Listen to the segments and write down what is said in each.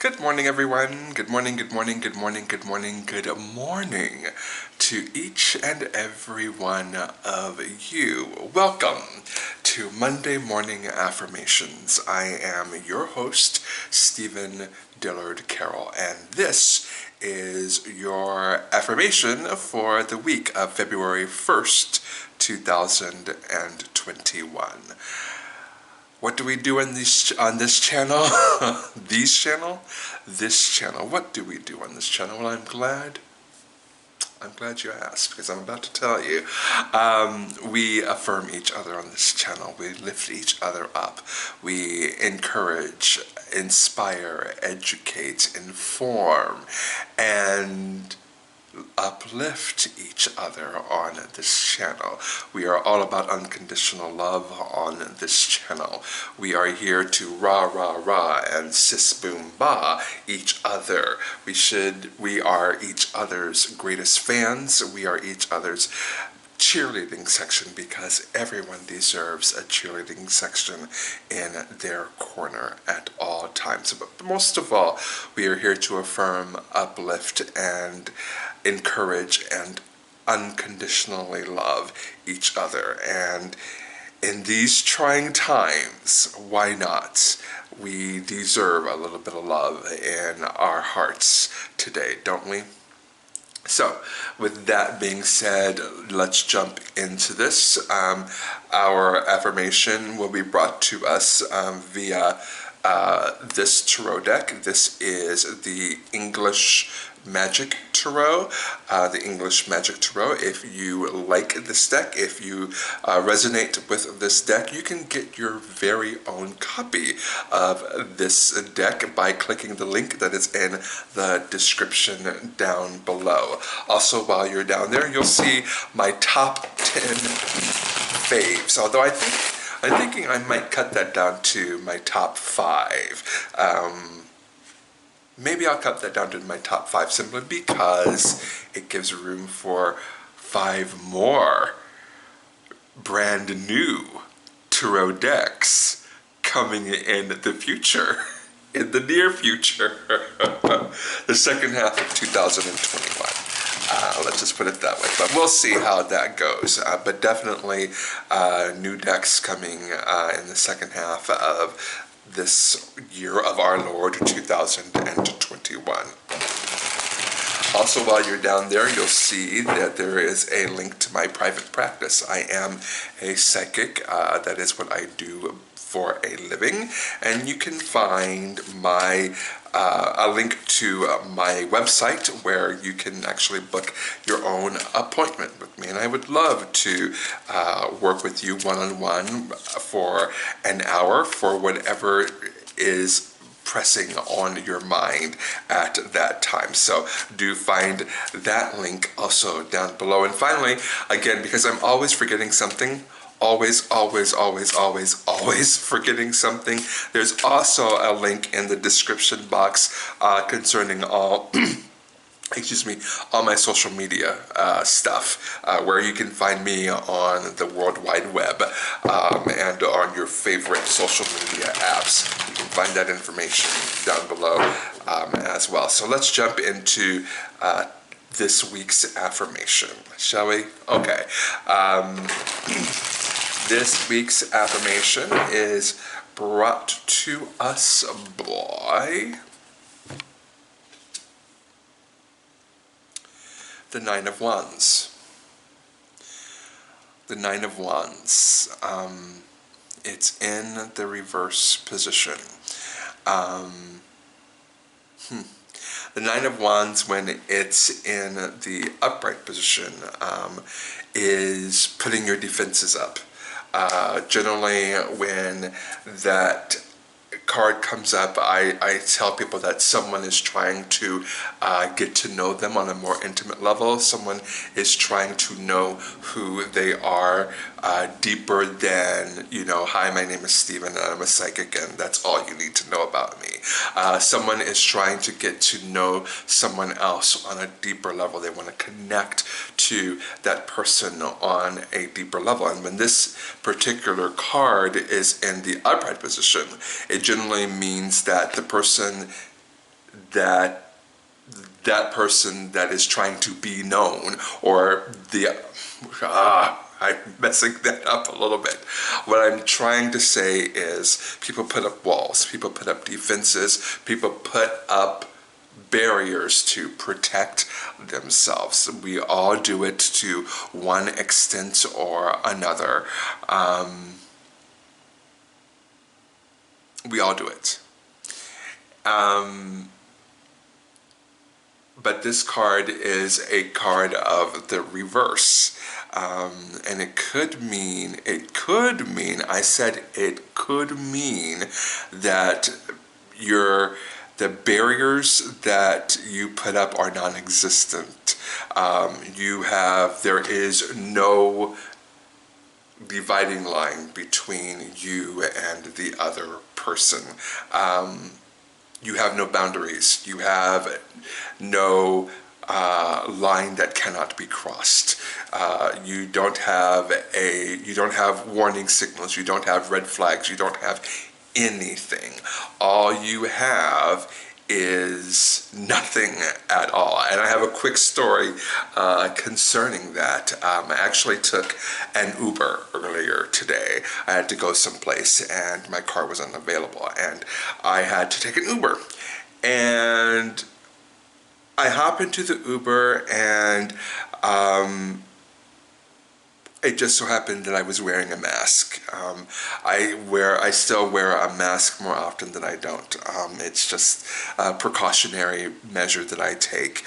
Good morning, everyone. Good morning, good morning, good morning, good morning, good morning to each and every one of you. Welcome to Monday Morning Affirmations. I am your host, Stephen Dillard Carroll, and this is your affirmation for the week of February 1st, 2021. What do we do on this channel? This channel. What do we do on this channel? Well, I'm glad you asked, because I'm about to tell you. We affirm each other on this channel. We lift each other up. We encourage, inspire, educate, inform, and uplift each other on this channel. We are all about unconditional love on this channel. We are here to rah rah rah and sis boom ba each other. We are each other's greatest fans. We are each other's cheerleading section, because everyone deserves a cheerleading section in their corner at all times. But most of all, we are here to affirm, uplift, and encourage and unconditionally love each other. And in these trying times, why not? We deserve a little bit of love in our hearts today, don't we? So, with that being said, let's jump into this. Our affirmation will be brought to us via this tarot deck. This is the English Magic Tarot. The English Magic Tarot. If you like this deck, if you resonate with this deck, you can get your very own copy of this deck by clicking the link that is in the description down below. Also, while you're down there, you'll see my top 10 faves. Although I'm thinking I might cut that down to my top 5. Maybe I'll cut that down to my top 5 simply because it gives room for 5 more brand new tarot decks coming in the future, in the near future, the second half of 2021. Let's just put it that way. But we'll see how that goes. But definitely new decks coming in the second half of this year of our Lord 2021. Also, while you're down there, you'll see that there is a link to my private practice. I am a psychic. That is what I do for a living. And you can find a link to my website where you can actually book your own appointment with me. And I would love to work with you one-on-one for an hour for whatever is pressing on your mind at that time. So do find that link also down below. And finally, again, because I'm always forgetting something, always forgetting something, there's also a link in the description box concerning all all my social media stuff, where you can find me on the World Wide Web and on your favorite social media apps. You can find that information down below as well. So let's jump into this week's affirmation, shall we? Okay. This week's affirmation is brought to us by the Nine of Wands. The Nine of Wands. It's in the reverse position. The Nine of Wands, when it's in the upright position, is putting your defenses up. Generally, when that card comes up, I tell people that someone is trying to get to know them on a more intimate level. Someone is trying to know who they are deeper than, hi, my name is Stephen and I'm a psychic and that's all you need to know about me. Someone is trying to get to know someone else on a deeper level. They want to connect to that person on a deeper level. And when this particular card is in the upright position, it generally means that the person that person that is trying to be known, or I'm messing that up a little bit. What I'm trying to say is people put up walls, people put up defenses, people put up barriers to protect themselves. We all do it to one extent or another. We all do it. But this card is a card of the reverse. And it could mean, I said it could mean that the barriers that you put up are non-existent. There is no dividing line between you and the other person. You have no boundaries. You have no line that cannot be crossed. You don't have warning signals. You don't have red flags. You don't have anything. All you have is nothing at all. And I have a quick story concerning that. I actually took an Uber earlier today. I had to go someplace and my car was unavailable and I had to take an Uber. And I hop into the Uber and it just so happened that I was wearing a mask. I still wear a mask more often than I don't. It's just a precautionary measure that I take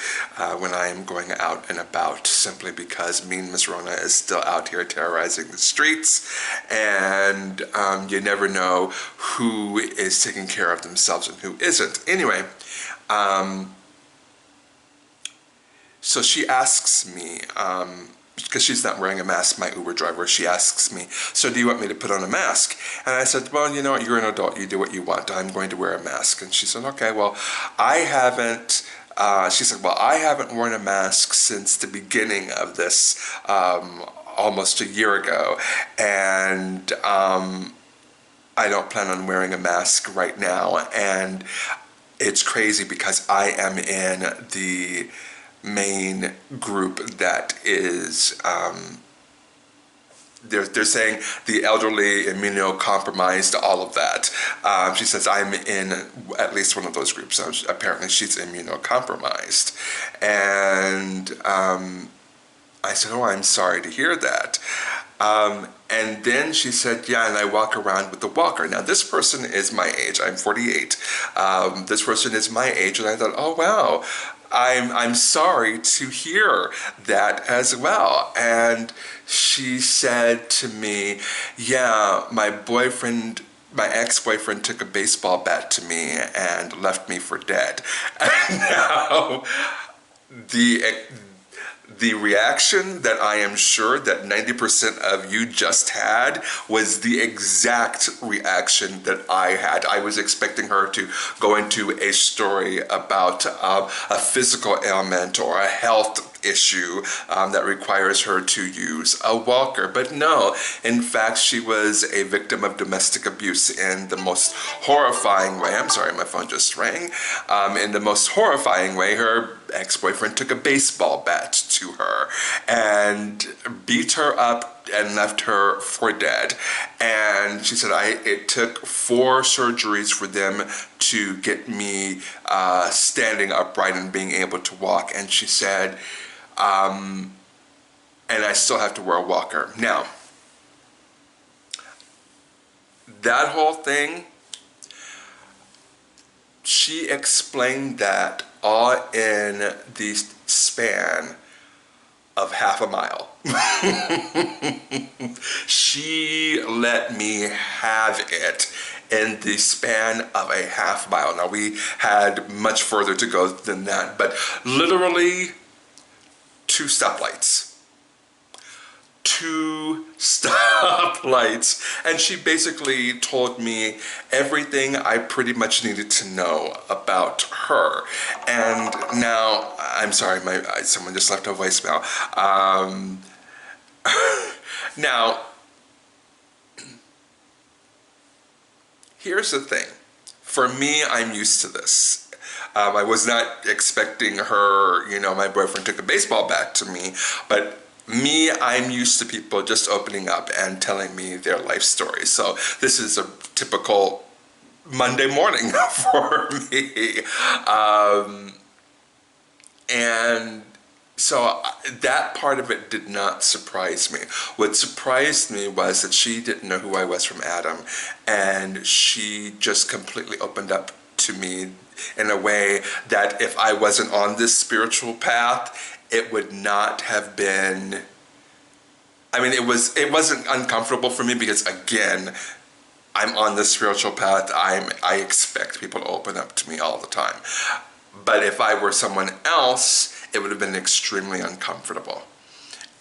when I am going out and about, simply because mean Miss Rona is still out here terrorizing the streets, and you never know who is taking care of themselves and who isn't. Anyway, so she asks me, because she's not wearing a mask, my Uber driver, she asks me, so do you want me to put on a mask? And I said, well, you know what, you're an adult, you do what you want, I'm going to wear a mask. And she said, okay, well, she said, well, I haven't worn a mask since the beginning of this, almost a year ago, and I don't plan on wearing a mask right now. And it's crazy because I am in the main group that is, they're saying the elderly, immunocompromised, all of that. She says I'm in at least one of those groups. So apparently she's immunocompromised. And I said, oh, I'm sorry to hear that. And then she said, yeah, and I walk around with the walker. Now, this person is my age. I'm 48. This person is my age. And I thought, oh, wow, I'm sorry to hear that as well. And she said to me, yeah, my ex-boyfriend took a baseball bat to me and left me for dead. And now, the reaction that I am sure that 90% of you just had was the exact reaction that I had. I was expecting her to go into a story about a physical ailment or a health issue that requires her to use a walker. But no, in fact, she was a victim of domestic abuse in the most horrifying way. I'm sorry, my phone just rang. In the most horrifying way, her ex-boyfriend took a baseball bat to her and beat her up and left her for dead. And she said, it took 4 surgeries for them to get me standing upright and being able to walk. And she said, and I still have to wear a walker. Now, that whole thing, she explained that all in the span of half a mile. She let me have it in the span of a half mile. Now, we had much further to go than that, but literally 2 stoplights. 2 stoplights. And she basically told me everything I pretty much needed to know about her. And now, I'm sorry, someone just left a voicemail. Now, here's the thing. For me, I'm used to this. I was not expecting her, my boyfriend took a baseball bat to me, but me, I'm used to people just opening up and telling me their life story. So this is a typical Monday morning for me. And so that part of it did not surprise me. What surprised me was that she didn't know who I was from Adam, and she just completely opened up to me in a way that if I wasn't on this spiritual path, it would not have been. I mean, it wasn't uncomfortable for me because, again, I'm on the spiritual path. I expect people to open up to me all the time. But if I were someone else, it would have been extremely uncomfortable.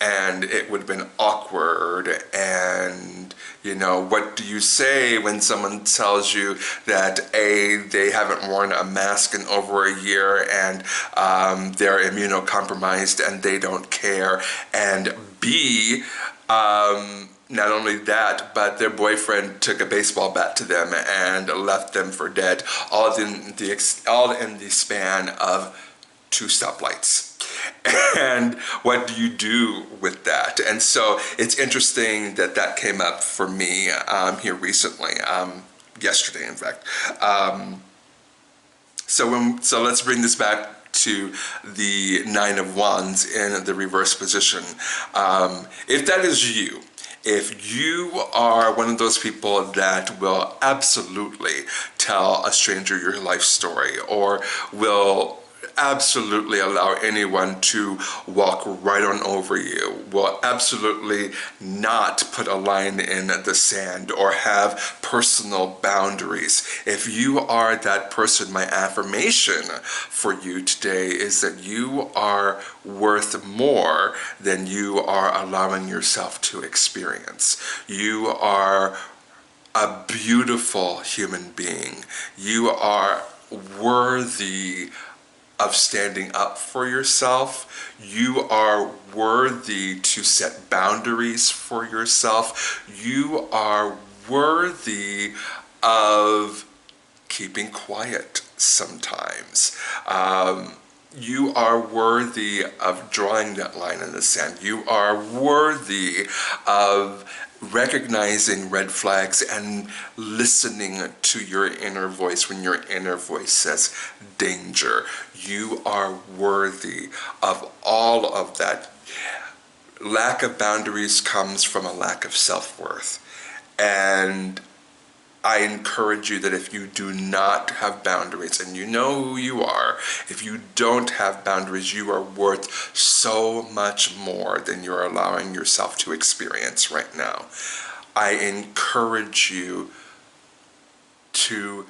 And it would have been awkward. And, what do you say when someone tells you that A, they haven't worn a mask in over a year, and they're immunocompromised and they don't care, and B, not only that, but their boyfriend took a baseball bat to them and left them for dead, all in the span of 2 stoplights. And what do you do with that? And so it's interesting that came up for me here recently, yesterday, in fact. So let's bring this back to the 9 of Wands in the reverse position. If that is you, if you are one of those people that will absolutely tell a stranger your life story, or will absolutely allow anyone to walk right on over you, will absolutely not put a line in the sand or have personal boundaries. If you are that person, my affirmation for you today is that you are worth more than you are allowing yourself to experience. You are a beautiful human being. You are worthy of standing up for yourself. You are worthy to set boundaries for yourself. You are worthy of keeping quiet sometimes. You are worthy of drawing that line in the sand. You are worthy of recognizing red flags and listening to your inner voice when your inner voice says danger. You are worthy of all of that. Lack of boundaries comes from a lack of self-worth. And I encourage you that if you do not have boundaries, and you know who you are, if you don't have boundaries, you are worth so much more than you're allowing yourself to experience right now. I encourage you to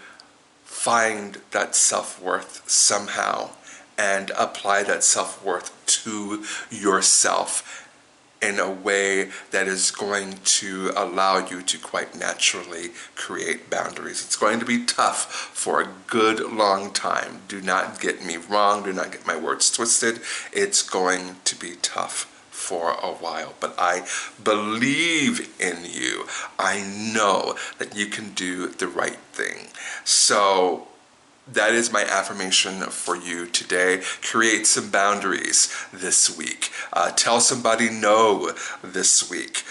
find that self-worth somehow and apply that self-worth to yourself in a way that is going to allow you to quite naturally create boundaries. It's going to be tough for a good long time. Do not get me wrong. Do not get my words twisted. It's going to be tough for a while, but I believe in you. I know that you can do the right thing. So that is my affirmation for you today. Create some boundaries this week. Tell somebody no this week.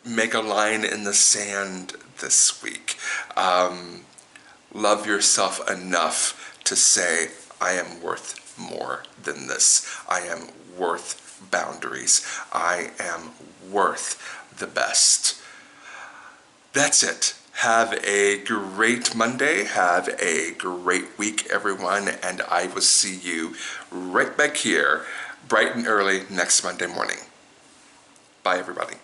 Make a line in the sand this week. Love yourself enough to say, I am worth more than this. I am worth boundaries. I am worth the best. That's it. Have a great Monday. Have a great week, everyone. And I will see you right back here, bright and early next Monday morning. Bye, everybody.